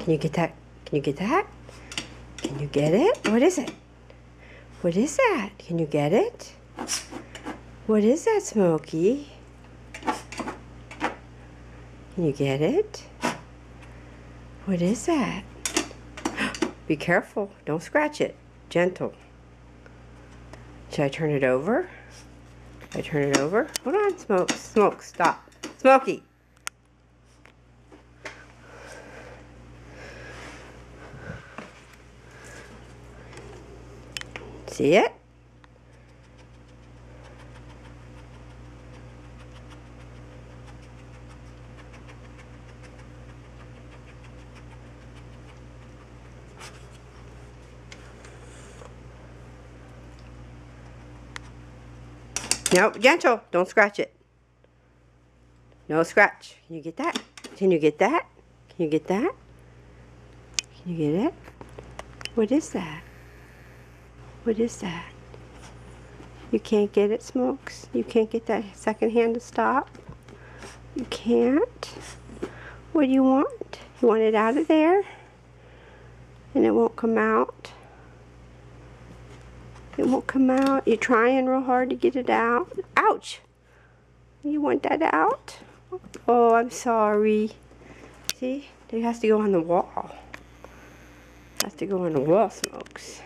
Can you get that? Can you get that? Can you get it? What is it? What is that? Can you get it? What is that, Smokey? Can you get it? What is that? Be careful. Don't scratch it. Gentle. Should I turn it over? Should I turn it over? Hold on, Smoke. Smoke, stop. Smokey! See it? No, gentle. Don't scratch it. No scratch. Can you get that? Can you get that? Can you get that? Can you get it? What is that? What is that? You can't get it, Smokes? You can't get that second hand to stop? You can't? What do you want? You want it out of there? And it won't come out? It won't come out? You're trying real hard to get it out? Ouch! You want that out? Oh, I'm sorry. See? It has to go on the wall. It has to go on the wall, Smokes.